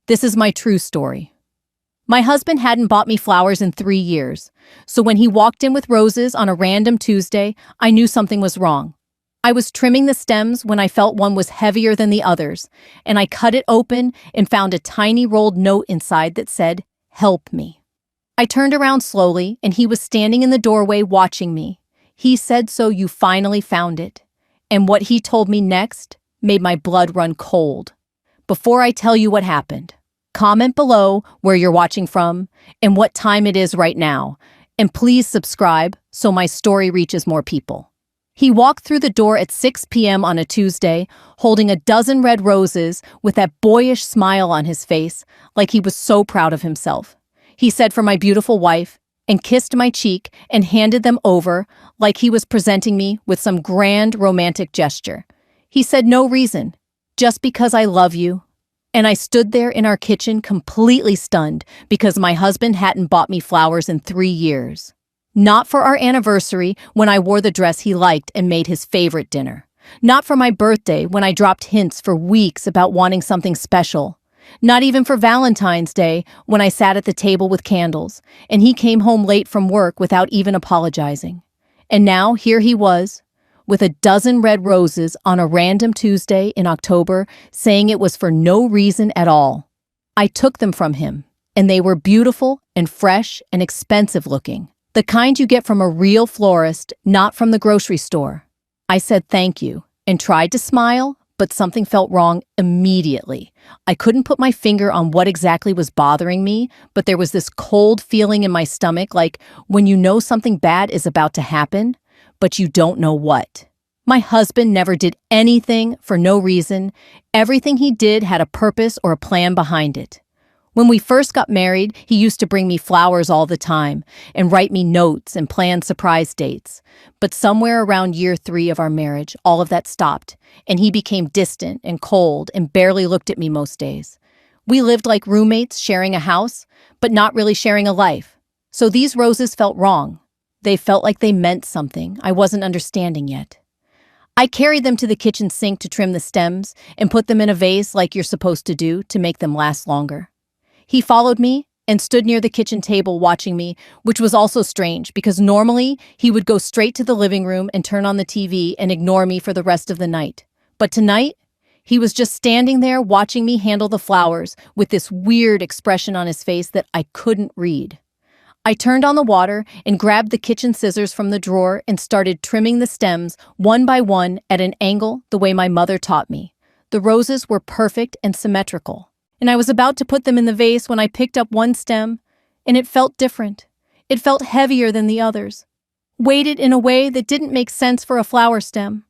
This is my true story. My husband hadn't bought me flowers in 3 years, so when he walked in with roses on a random Tuesday, I knew something was wrong. I was trimming the stems when I felt one was heavier than the others, and I cut it open and found a tiny rolled note inside that said, "Help me." I turned around slowly, and he was standing in the doorway watching me. He said, "So you finally found it." And what he told me next made my blood run cold. Before I tell you what happened, comment below where you're watching from and what time it is right now, and please subscribe so my story reaches more people. He walked through the door at 6 p.m. on a Tuesday, holding a dozen red roses with that boyish smile on his face, like he was so proud of himself. He said, "For my beautiful wife," and kissed my cheek and handed them over like he was presenting me with some grand romantic gesture. He said, "No reason, just because I love you." And I stood there in our kitchen completely stunned because my husband hadn't bought me flowers in 3 years. Not for our anniversary when I wore the dress he liked and made his favorite dinner. Not for my birthday when I dropped hints for weeks about wanting something special. Not even for Valentine's Day when I sat at the table with candles and he came home late from work without even apologizing. And now here he was, with a dozen red roses on a random Tuesday in October, saying it was for no reason at all. I took them from him, and they were beautiful and fresh and expensive looking. The kind you get from a real florist, not from the grocery store. I said thank you and tried to smile, but something felt wrong immediately. I couldn't put my finger on what exactly was bothering me, but there was this cold feeling in my stomach, like when you know something bad is about to happen, but you don't know what. My husband never did anything for no reason. Everything he did had a purpose or a plan behind it. When we first got married, he used to bring me flowers all the time and write me notes and plan surprise dates. But somewhere around year 3 of our marriage, all of that stopped, and he became distant and cold and barely looked at me most days. We lived like roommates sharing a house, but not really sharing a life. So these roses felt wrong. They felt like they meant something I wasn't understanding yet. I carried them to the kitchen sink to trim the stems and put them in a vase like you're supposed to do to make them last longer. He followed me and stood near the kitchen table watching me, which was also strange because normally he would go straight to the living room and turn on the TV and ignore me for the rest of the night. But tonight, he was just standing there watching me handle the flowers with this weird expression on his face that I couldn't read. I turned on the water and grabbed the kitchen scissors from the drawer and started trimming the stems one by one at an angle the way my mother taught me. The roses were perfect and symmetrical. And I was about to put them in the vase when I picked up one stem, and it felt different. It felt heavier than the others, weighted in a way that didn't make sense for a flower stem.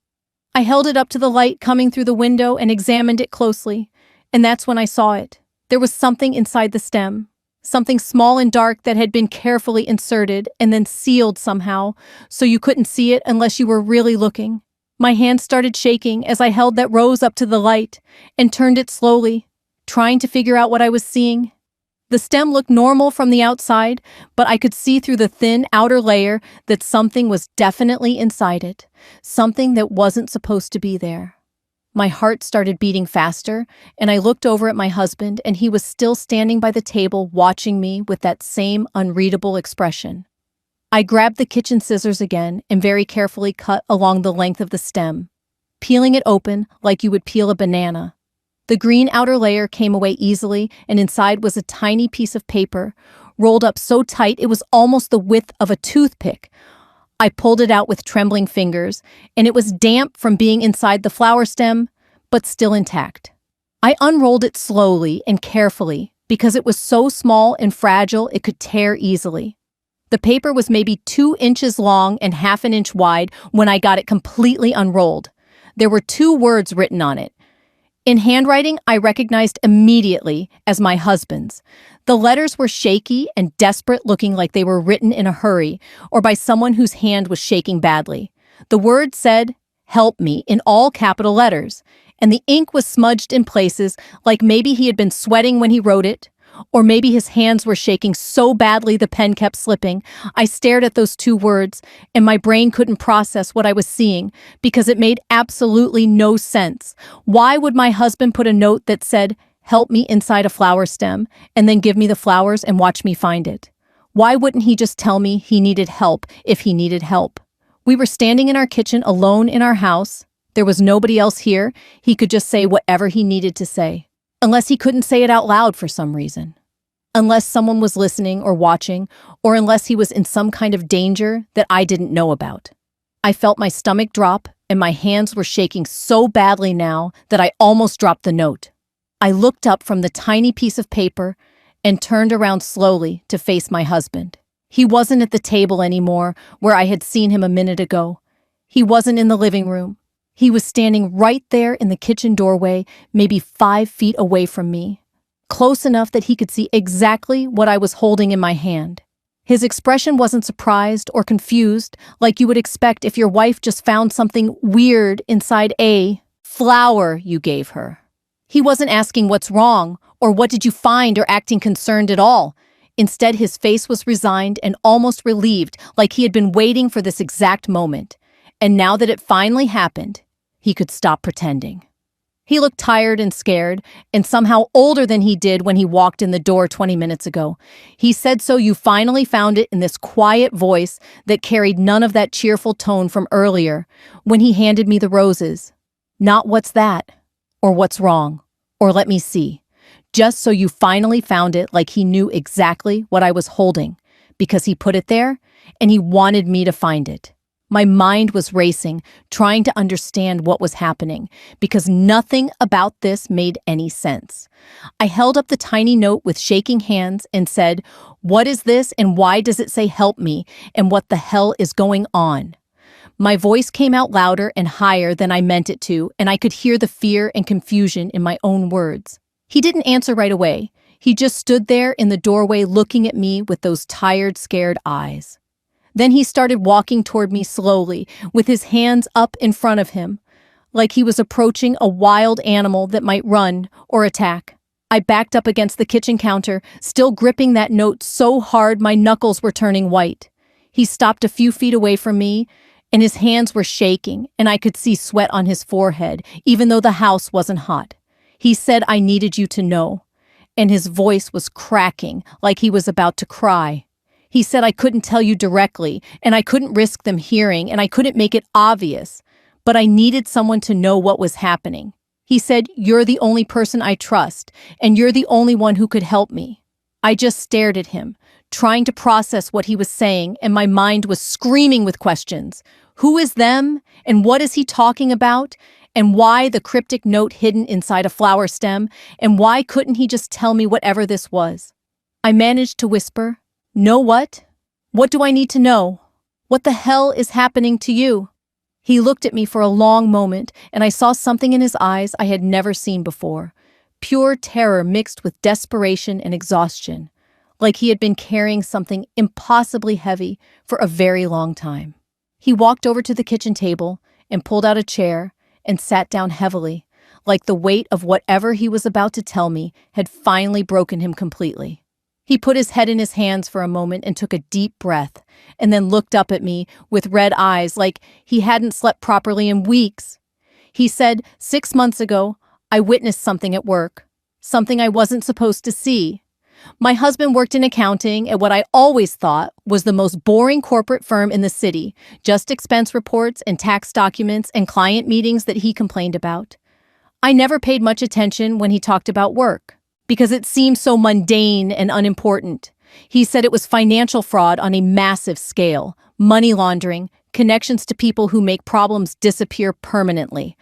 I held it up to the light coming through the window and examined it closely, and that's when I saw it. There was something inside the stem, something small and dark that had been carefully inserted and then sealed somehow, so you couldn't see it unless you were really looking. My hand started shaking as I held that rose up to the light and turned it slowly, trying to figure out what I was seeing. The stem looked normal from the outside, but I could see through the thin outer layer that something was definitely inside it, something that wasn't supposed to be there. My heart started beating faster, and I looked over at my husband, and he was still standing by the table watching me with that same unreadable expression. I grabbed the kitchen scissors again and very carefully cut along the length of the stem, peeling it open like you would peel a banana. The green outer layer came away easily, and inside was a tiny piece of paper, rolled up so tight it was almost the width of a toothpick. I pulled it out with trembling fingers, and it was damp from being inside the flower stem, but still intact. I unrolled it slowly and carefully because it was so small and fragile it could tear easily. The paper was maybe 2 inches long and half an inch wide when I got it completely unrolled. There were 2 words written on it. In handwriting, I recognized immediately as my husband's. The letters were shaky and desperate, looking like they were written in a hurry or by someone whose hand was shaking badly. The word said, "Help me," in all capital letters, and the ink was smudged in places like maybe he had been sweating when he wrote it, or maybe his hands were shaking so badly the pen kept slipping. I stared at those 2 words, and my brain couldn't process what I was seeing because it made absolutely no sense. Why would my husband put a note that said, help me inside a flower stem, and then give me the flowers and watch me find it. Why wouldn't he just tell me he needed help if he needed help? We were standing in our kitchen alone in our house. There was nobody else here. He could just say whatever he needed to say. Unless he couldn't say it out loud for some reason. Unless someone was listening or watching, or unless he was in some kind of danger that I didn't know about. I felt my stomach drop, and my hands were shaking so badly now that I almost dropped the note. I looked up from the tiny piece of paper and turned around slowly to face my husband. He wasn't at the table anymore where I had seen him a minute ago. He wasn't in the living room. He was standing right there in the kitchen doorway, maybe 5 feet away from me, close enough that he could see exactly what I was holding in my hand. His expression wasn't surprised or confused like you would expect if your wife just found something weird inside a flower you gave her. He wasn't asking what's wrong or what did you find or acting concerned at all. Instead, his face was resigned and almost relieved, like he had been waiting for this exact moment. And now that it finally happened, he could stop pretending. He looked tired and scared, and somehow older than he did when he walked in the door 20 minutes ago. He said, "So you finally found it," in this quiet voice that carried none of that cheerful tone from earlier when he handed me the roses. Not "what's that?" or "what's wrong?" or "let me see." Just "so you finally found it," like he knew exactly what I was holding, because he put it there and he wanted me to find it. My mind was racing, trying to understand what was happening, because nothing about this made any sense. I held up the tiny note with shaking hands and said, "What is this and why does it say help me and what the hell is going on?" My voice came out louder and higher than I meant it to, and I could hear the fear and confusion in my own words. He didn't answer right away. He just stood there in the doorway looking at me with those tired, scared eyes. Then he started walking toward me slowly, with his hands up in front of him, like he was approaching a wild animal that might run or attack. I backed up against the kitchen counter, still gripping that note so hard my knuckles were turning white. He stopped a few feet away from me, and his hands were shaking, and I could see sweat on his forehead, even though the house wasn't hot. He said, "I needed you to know," and his voice was cracking like he was about to cry. He said, "I couldn't tell you directly, and I couldn't risk them hearing, and I couldn't make it obvious, but I needed someone to know what was happening." He said, "You're the only person I trust, and you're the only one who could help me." I just stared at him, trying to process what he was saying, and my mind was screaming with questions. Who is them, and what is he talking about, and why the cryptic note hidden inside a flower stem, and why couldn't he just tell me whatever this was? I managed to whisper, "Know what? What do I need to know? What the hell is happening to you?" He looked at me for a long moment, and I saw something in his eyes I had never seen before. Pure terror mixed with desperation and exhaustion, like he had been carrying something impossibly heavy for a very long time. He walked over to the kitchen table and pulled out a chair and sat down heavily, like the weight of whatever he was about to tell me had finally broken him completely. He put his head in his hands for a moment and took a deep breath, and then looked up at me with red eyes like he hadn't slept properly in weeks. He said, 6 months ago, I witnessed something at work, something I wasn't supposed to see. My husband worked in accounting at what I always thought was the most boring corporate firm in the city, just expense reports and tax documents and client meetings that he complained about. I never paid much attention when he talked about work, because it seemed so mundane and unimportant. He said it was financial fraud on a massive scale, money laundering, connections to people who make problems disappear permanently.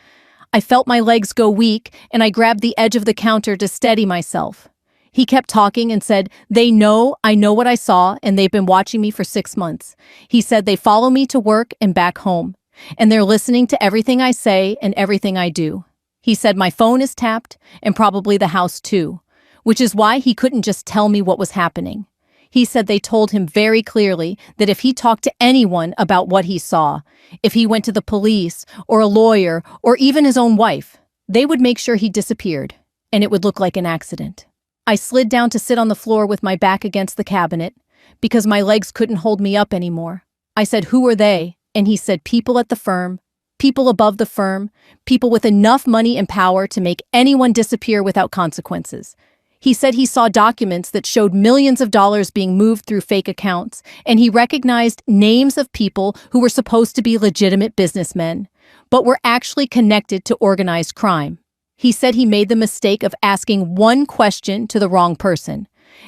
I felt my legs go weak, and I grabbed the edge of the counter to steady myself. He kept talking and said, I know what I saw, and they've been watching me for 6 months. He said they follow me to work and back home, and they're listening to everything I say and everything I do. He said my phone is tapped, and probably the house too, which is why he couldn't just tell me what was happening. He said they told him very clearly that if he talked to anyone about what he saw, if he went to the police or a lawyer or even his own wife, they would make sure he disappeared, and it would look like an accident. I slid down to sit on the floor with my back against the cabinet because my legs couldn't hold me up anymore. I said, who are they? And he said, people at the firm. People above the firm, people with enough money and power to make anyone disappear without consequences. He said he saw documents that showed millions of dollars being moved through fake accounts, and he recognized names of people who were supposed to be legitimate businessmen, but were actually connected to organized crime. He said he made the mistake of asking one question to the wrong person,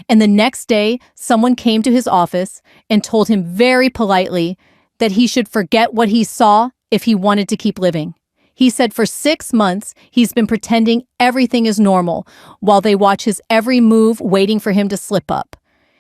and the next day someone came to his office and told him very politely that he should forget what he saw if he wanted to keep living. He said for 6 months, he's been pretending everything is normal while they watch his every move waiting for him to slip up.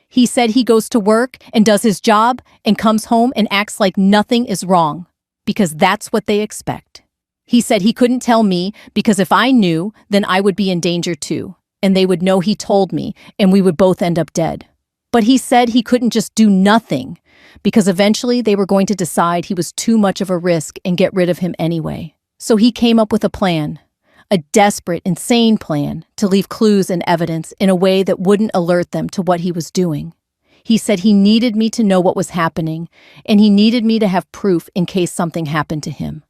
He said he goes to work and does his job and comes home and acts like nothing is wrong, because that's what they expect. He said he couldn't tell me because if I knew, then I would be in danger too, and they would know he told me, and we would both end up dead. But he said he couldn't just do nothing, because eventually they were going to decide he was too much of a risk and get rid of him anyway. So he came up with a plan, a desperate, insane plan to leave clues and evidence in a way that wouldn't alert them to what he was doing. He said he needed me to know what was happening, and he needed me to have proof in case something happened to him.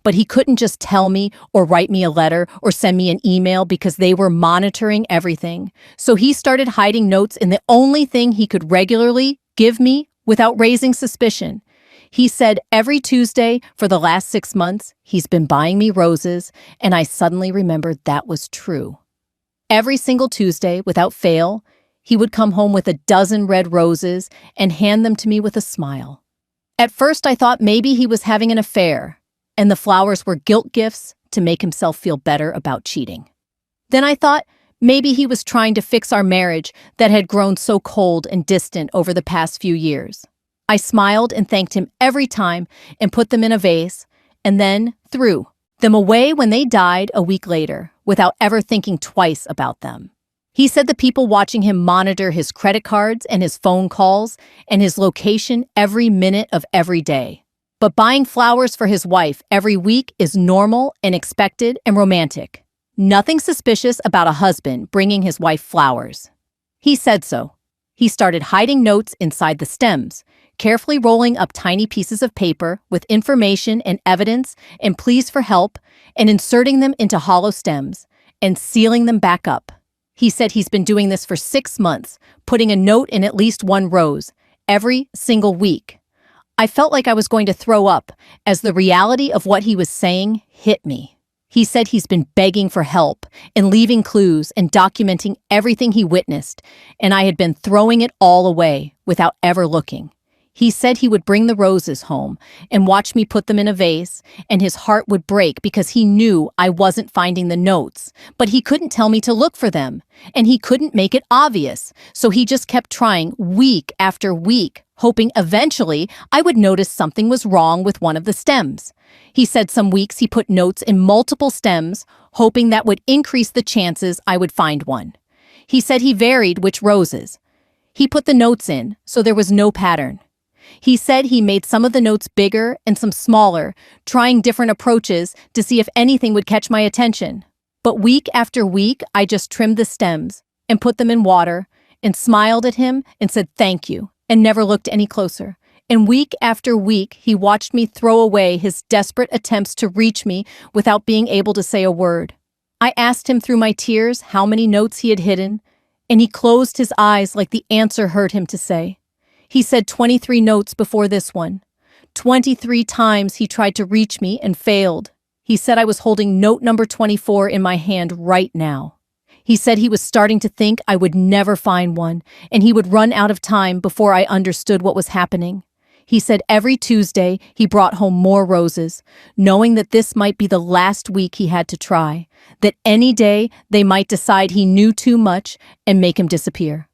But he couldn't just tell me or write me a letter or send me an email because they were monitoring everything. So he started hiding notes in the only thing he could regularly give me without raising suspicion. He said every Tuesday for the last 6 months, he's been buying me roses, and I suddenly remembered that was true. Every single Tuesday, without fail, he would come home with a dozen red roses and hand them to me with a smile. At first, I thought maybe he was having an affair, and the flowers were guilt gifts to make himself feel better about cheating. Then I thought maybe he was trying to fix our marriage that had grown so cold and distant over the past few years. I smiled and thanked him every time and put them in a vase, and then threw them away when they died a week later, without ever thinking twice about them. He said the people watching him monitor his credit cards and his phone calls and his location every minute of every day. But buying flowers for his wife every week is normal and expected and romantic. Nothing suspicious about a husband bringing his wife flowers. He said so. He started hiding notes inside the stems, carefully rolling up tiny pieces of paper with information and evidence and pleas for help, and inserting them into hollow stems and sealing them back up. He said he's been doing this for 6 months, putting a note in at least one rose every single week. I felt like I was going to throw up as the reality of what he was saying hit me. He said he's been begging for help and leaving clues and documenting everything he witnessed, and I had been throwing it all away without ever looking. He said he would bring the roses home and watch me put them in a vase, and his heart would break because he knew I wasn't finding the notes, but he couldn't tell me to look for them, and he couldn't make it obvious, so he just kept trying week after week, hoping eventually I would notice something was wrong with one of the stems. He said some weeks he put notes in multiple stems, hoping that would increase the chances I would find one. He said he varied which roses. He put the notes in, so there was no pattern. He said he made some of the notes bigger and some smaller, trying different approaches to see if anything would catch my attention. But week after week, I just trimmed the stems and put them in water and smiled at him and said thank you and never looked any closer. And week after week, he watched me throw away his desperate attempts to reach me without being able to say a word. I asked him through my tears how many notes he had hidden, and he closed his eyes like the answer hurt him to say. He said 23 notes before this one. 23 times he tried to reach me and failed. He said I was holding note number 24 in my hand right now. He said he was starting to think I would never find one, and he would run out of time before I understood what was happening. He said every Tuesday he brought home more roses, knowing that this might be the last week he had to try, that any day they might decide he knew too much and make him disappear.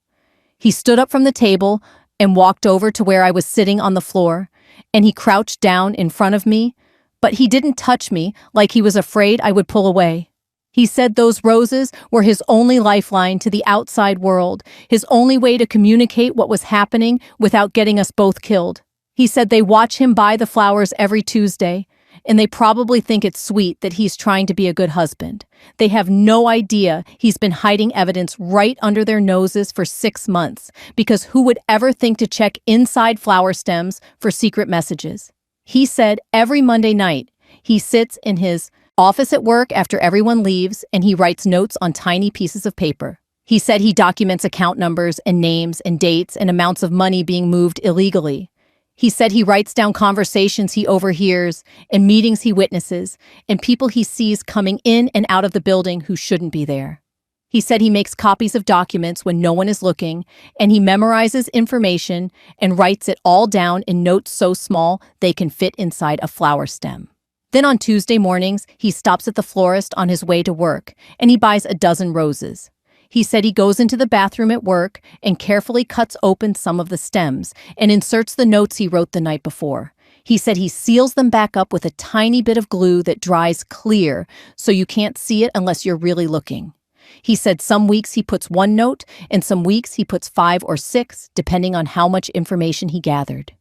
He stood up from the table and walked over to where I was sitting on the floor, and he crouched down in front of me, but he didn't touch me like he was afraid I would pull away. He said those roses were his only lifeline to the outside world, his only way to communicate what was happening without getting us both killed. He said they watch him buy the flowers every Tuesday, and they probably think it's sweet that he's trying to be a good husband. They have no idea he's been hiding evidence right under their noses for 6 months, because who would ever think to check inside flower stems for secret messages? He said every Monday night, He sits in his office at work after everyone leaves, and he writes notes on tiny pieces of paper. He said he documents account numbers and names and dates and amounts of money being moved illegally. He said he writes down conversations he overhears and meetings he witnesses and people he sees coming in and out of the building who shouldn't be there. He said he makes copies of documents when no one is looking, and he memorizes information and writes it all down in notes so small they can fit inside a flower stem. Then on Tuesday mornings, he stops at the florist on his way to work, and he buys a dozen roses. He said he goes into the bathroom at work and carefully cuts open some of the stems and inserts the notes he wrote the night before. He said he seals them back up with a tiny bit of glue that dries clear so you can't see it unless you're really looking. He said some weeks he puts one note and some weeks he puts 5 or 6, depending on how much information he gathered.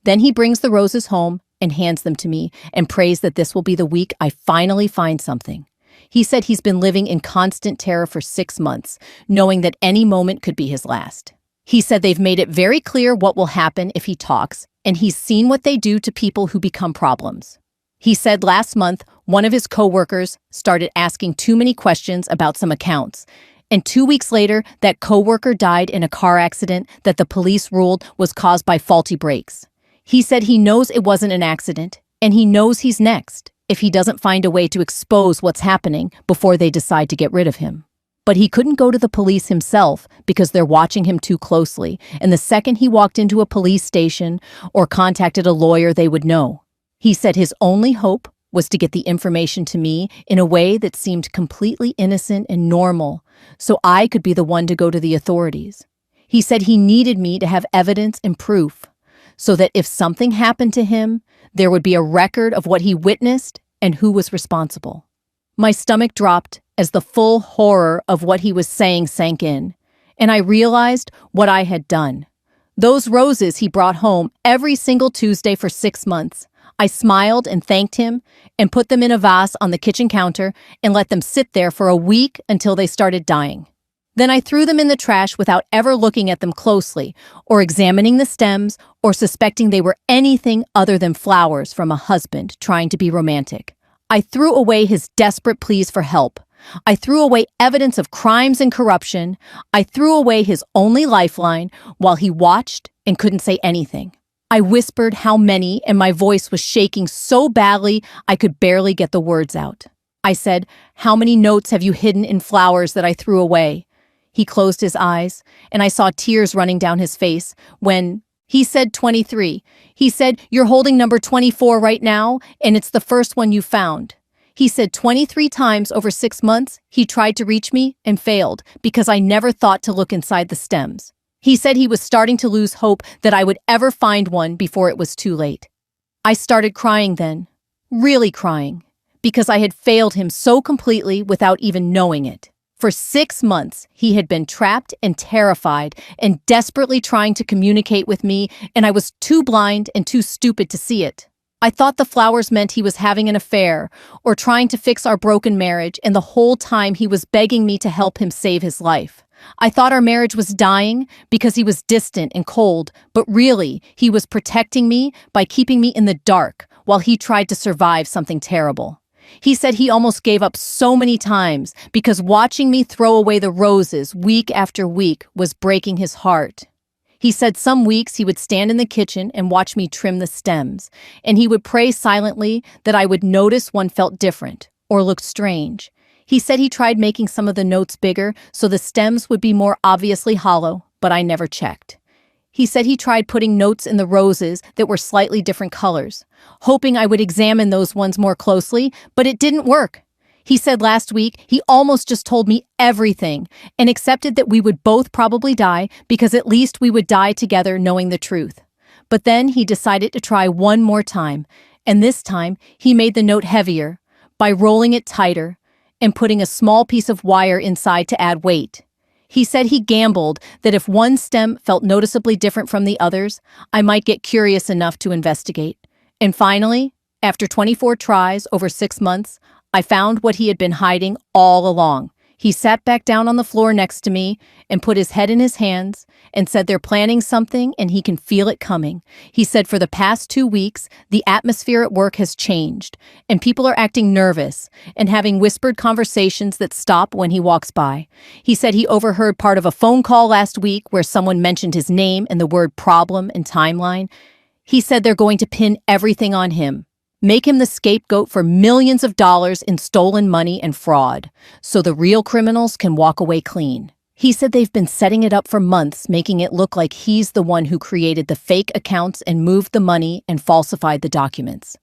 Then he brings the roses home and hands them to me and prays that this will be the week I finally find something. He said he's been living in constant terror for 6 months, knowing that any moment could be his last. He said they've made it very clear what will happen if he talks, and he's seen what they do to people who become problems. He said last month, one of his coworkers started asking too many questions about some accounts, and 2 weeks later, that coworker died in a car accident that the police ruled was caused by faulty brakes. He said he knows it wasn't an accident, and he knows he's next if he doesn't find a way to expose what's happening before they decide to get rid of him. But he couldn't go to the police himself because they're watching him too closely, and the second he walked into a police station or contacted a lawyer, they would know. He said his only hope was to get the information to me in a way that seemed completely innocent and normal, so I could be the one to go to the authorities. He said he needed me to have evidence and proof, so that if something happened to him, there would be a record of what he witnessed and who was responsible. My stomach dropped as the full horror of what he was saying sank in, and I realized what I had done. Those roses he brought home every single Tuesday for 6 months. I smiled and thanked him and put them in a vase on the kitchen counter and let them sit there for a week until they started dying. Then I threw them in the trash without ever looking at them closely or examining the stems or suspecting they were anything other than flowers from a husband trying to be romantic. I threw away his desperate pleas for help. I threw away evidence of crimes and corruption. I threw away his only lifeline while he watched and couldn't say anything. I whispered how many, and my voice was shaking so badly I could barely get the words out. I said, "How many notes have you hidden in flowers that I threw away?" He closed his eyes, and I saw tears running down his face when he said 23. He said, "You're holding number 24 right now, and it's the first one you found." He said 23 times over 6 months he tried to reach me and failed because I never thought to look inside the stems. He said he was starting to lose hope that I would ever find one before it was too late. I started crying then, really crying, because I had failed him so completely without even knowing it. For 6 months, he had been trapped and terrified and desperately trying to communicate with me, and I was too blind and too stupid to see it. I thought the flowers meant he was having an affair or trying to fix our broken marriage, and the whole time he was begging me to help him save his life. I thought our marriage was dying because he was distant and cold, but really, he was protecting me by keeping me in the dark while he tried to survive something terrible. He said he almost gave up so many times because watching me throw away the roses week after week was breaking his heart. He said some weeks he would stand in the kitchen and watch me trim the stems, and he would pray silently that I would notice one felt different or looked strange. He said he tried making some of the notes bigger so the stems would be more obviously hollow, but I never checked. He said he tried putting notes in the roses that were slightly different colors, hoping I would examine those ones more closely, but it didn't work. He said last week he almost just told me everything and accepted that we would both probably die because at least we would die together knowing the truth. But then he decided to try one more time, and this time he made the note heavier by rolling it tighter and putting a small piece of wire inside to add weight. He said he gambled that if one stem felt noticeably different from the others, I might get curious enough to investigate. And finally, after 24 tries over 6 months, I found what he had been hiding all along. He sat back down on the floor next to me and put his head in his hands and said they're planning something and he can feel it coming. He said for the past 2 weeks, the atmosphere at work has changed and people are acting nervous and having whispered conversations that stop when he walks by. He said he overheard part of a phone call last week where someone mentioned his name and the word problem and timeline. He said they're going to pin everything on him. Make him the scapegoat for millions of dollars in stolen money and fraud, so the real criminals can walk away clean. He said they've been setting it up for months, making it look like he's the one who created the fake accounts and moved the money and falsified the documents.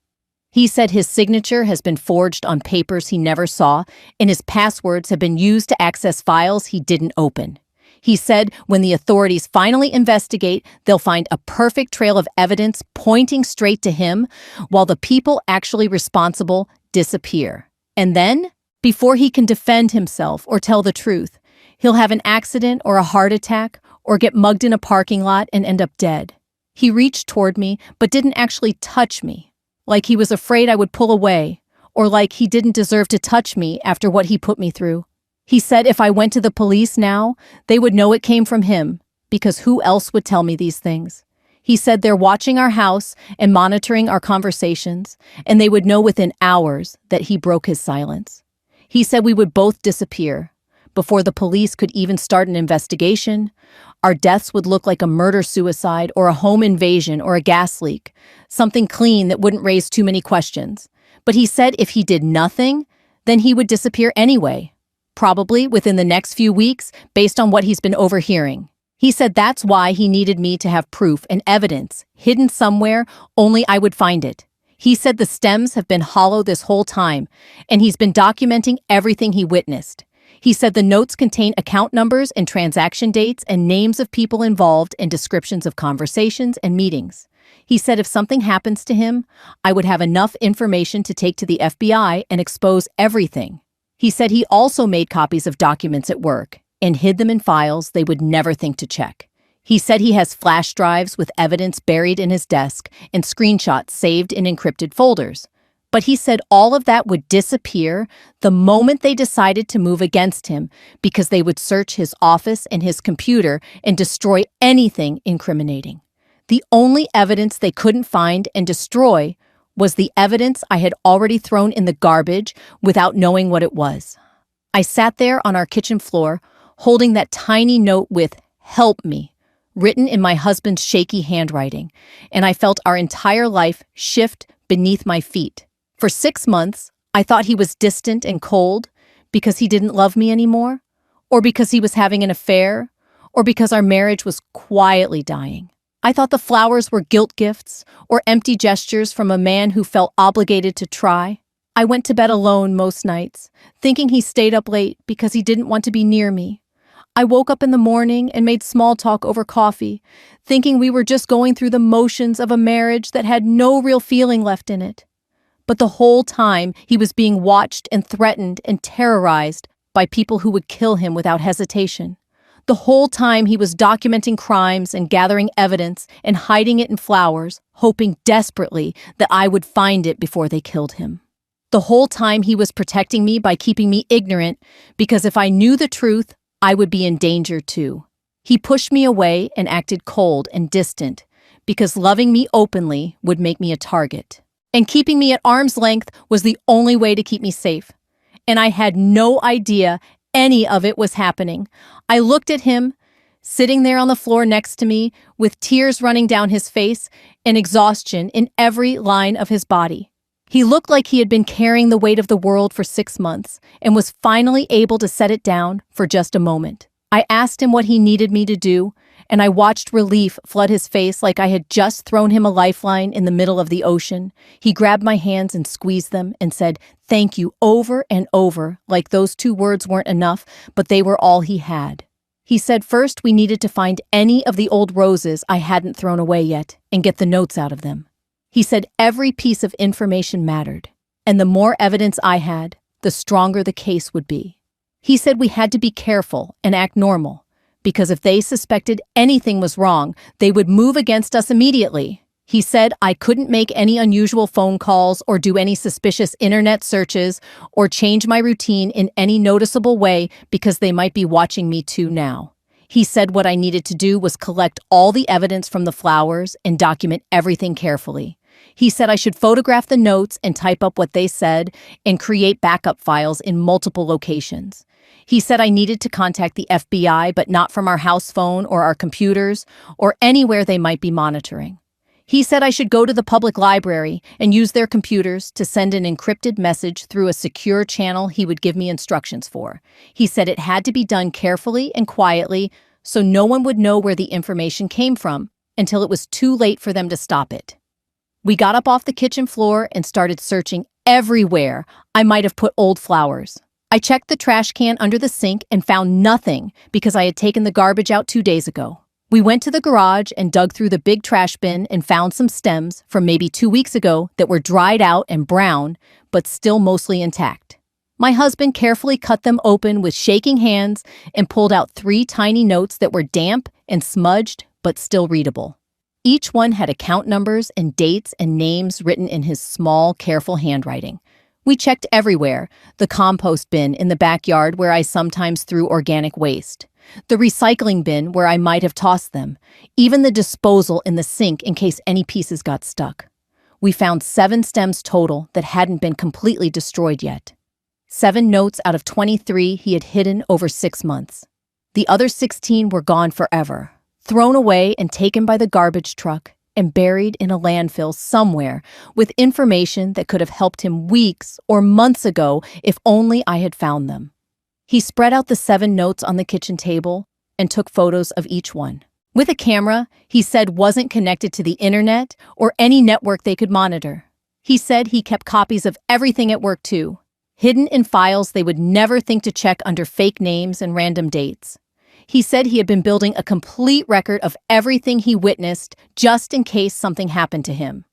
He said his signature has been forged on papers he never saw, and his passwords have been used to access files he didn't open. He said when the authorities finally investigate, they'll find a perfect trail of evidence pointing straight to him, while the people actually responsible disappear. And then, before he can defend himself or tell the truth, he'll have an accident or a heart attack or get mugged in a parking lot and end up dead. He reached toward me, but didn't actually touch me, like he was afraid I would pull away, or like he didn't deserve to touch me after what he put me through. He said if I went to the police now, they would know it came from him, because who else would tell me these things? He said they're watching our house and monitoring our conversations, and they would know within hours that he broke his silence. He said we would both disappear. Before the police could even start an investigation, our deaths would look like a murder-suicide or a home invasion or a gas leak, something clean that wouldn't raise too many questions. But he said if he did nothing, then he would disappear anyway. Probably within the next few weeks, based on what he's been overhearing. He said that's why he needed me to have proof and evidence, hidden somewhere, only I would find it. He said the stems have been hollow this whole time, and he's been documenting everything he witnessed. He said the notes contain account numbers and transaction dates and names of people involved and descriptions of conversations and meetings. He said if something happens to him, I would have enough information to take to the FBI and expose everything. He said he also made copies of documents at work and hid them in files they would never think to check. He said he has flash drives with evidence buried in his desk and screenshots saved in encrypted folders. But he said all of that would disappear the moment they decided to move against him because they would search his office and his computer and destroy anything incriminating. The only evidence they couldn't find and destroy was the evidence I had already thrown in the garbage without knowing what it was. I sat there on our kitchen floor, holding that tiny note with "Help me," written in my husband's shaky handwriting, and I felt our entire life shift beneath my feet. For 6 months, I thought he was distant and cold because he didn't love me anymore, or because he was having an affair, or because our marriage was quietly dying. I thought the flowers were guilt gifts or empty gestures from a man who felt obligated to try. I went to bed alone most nights, thinking he stayed up late because he didn't want to be near me. I woke up in the morning and made small talk over coffee, thinking we were just going through the motions of a marriage that had no real feeling left in it. But the whole time, he was being watched and threatened and terrorized by people who would kill him without hesitation. The whole time he was documenting crimes and gathering evidence and hiding it in flowers, hoping desperately that I would find it before they killed him. The whole time he was protecting me by keeping me ignorant, because if I knew the truth, I would be in danger too. He pushed me away and acted cold and distant, because loving me openly would make me a target. And keeping me at arm's length was the only way to keep me safe. And I had no idea any of it was happening. I looked at him, sitting there on the floor next to me, with tears running down his face and exhaustion in every line of his body. He looked like he had been carrying the weight of the world for 6 months and was finally able to set it down for just a moment. I asked him what he needed me to do, and I watched relief flood his face like I had just thrown him a lifeline in the middle of the ocean. He grabbed my hands and squeezed them and said, "Thank you," over and over, like those 2 words weren't enough, but they were all he had. He said first we needed to find any of the old roses I hadn't thrown away yet and get the notes out of them. He said every piece of information mattered, and the more evidence I had, the stronger the case would be. He said we had to be careful and act normal, because if they suspected anything was wrong, they would move against us immediately. He said I couldn't make any unusual phone calls or do any suspicious internet searches or change my routine in any noticeable way because they might be watching me too now. He said what I needed to do was collect all the evidence from the flowers and document everything carefully. He said I should photograph the notes and type up what they said and create backup files in multiple locations. He said I needed to contact the FBI, but not from our house phone or our computers or anywhere they might be monitoring. He said I should go to the public library and use their computers to send an encrypted message through a secure channel he would give me instructions for. He said it had to be done carefully and quietly so no one would know where the information came from until it was too late for them to stop it. We got up off the kitchen floor and started searching everywhere I might have put old flowers. I checked the trash can under the sink and found nothing because I had taken the garbage out 2 days ago. We went to the garage and dug through the big trash bin and found some stems from maybe 2 weeks ago that were dried out and brown, but still mostly intact. My husband carefully cut them open with shaking hands and pulled out 3 tiny notes that were damp and smudged, but still readable. Each one had account numbers and dates and names written in his small, careful handwriting. We checked everywhere: the compost bin in the backyard where I sometimes threw organic waste, the recycling bin where I might have tossed them, even the disposal in the sink in case any pieces got stuck. We found 7 stems total that hadn't been completely destroyed yet. 7 notes out of 23 he had hidden over 6 months. The other 16 were gone forever, thrown away and taken by the garbage truck and buried in a landfill somewhere with information that could have helped him weeks or months ago if only I had found them. He spread out the 7 notes on the kitchen table and took photos of each one. With a camera he said wasn't connected to the internet or any network they could monitor. He said he kept copies of everything at work too, hidden in files they would never think to check under fake names and random dates. He said he had been building a complete record of everything he witnessed just in case something happened to him.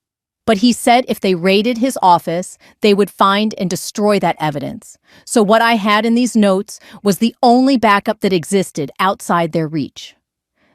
But he said if they raided his office, they would find and destroy that evidence. So what I had in these notes was the only backup that existed outside their reach.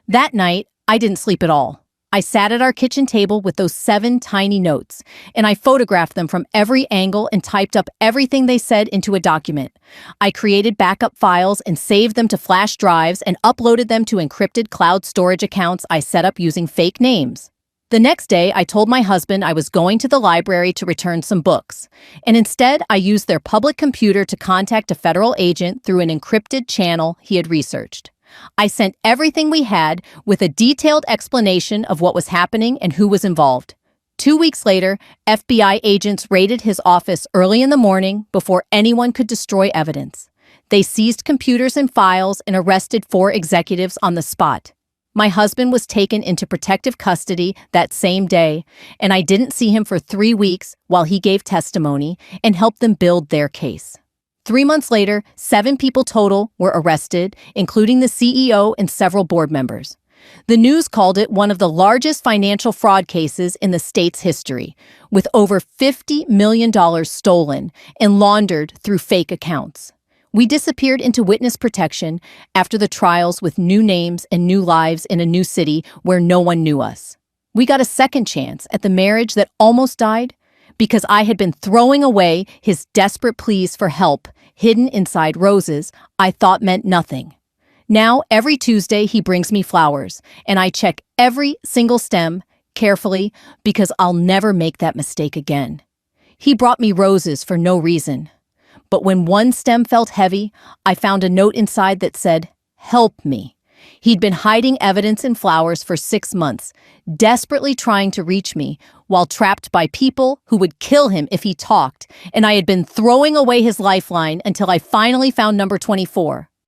That night, I didn't sleep at all. I sat at our kitchen table with those 7 tiny notes, and I photographed them from every angle and typed up everything they said into a document. I created backup files and saved them to flash drives and uploaded them to encrypted cloud storage accounts I set up using fake names. The next day, I told my husband I was going to the library to return some books, and instead I used their public computer to contact a federal agent through an encrypted channel he had researched. I sent everything we had with a detailed explanation of what was happening and who was involved. 2 weeks later, FBI agents raided his office early in the morning before anyone could destroy evidence. They seized computers and files and arrested 4 executives on the spot. My husband was taken into protective custody that same day, and I didn't see him for 3 weeks while he gave testimony and helped them build their case. 3 months later, 7 people total were arrested, including the CEO and several board members. The news called it one of the largest financial fraud cases in the state's history, with over $50 million stolen and laundered through fake accounts. We disappeared into witness protection after the trials with new names and new lives in a new city where no one knew us. We got a second chance at the marriage that almost died because I had been throwing away his desperate pleas for help hidden inside roses I thought meant nothing. Now, every Tuesday, he brings me flowers, and I check every single stem carefully because I'll never make that mistake again. He brought me roses for no reason. But when one stem felt heavy, I found a note inside that said, "Help me." He'd been hiding evidence in flowers for 6 months, desperately trying to reach me, while trapped by people who would kill him if he talked, and I had been throwing away his lifeline until I finally found number 24.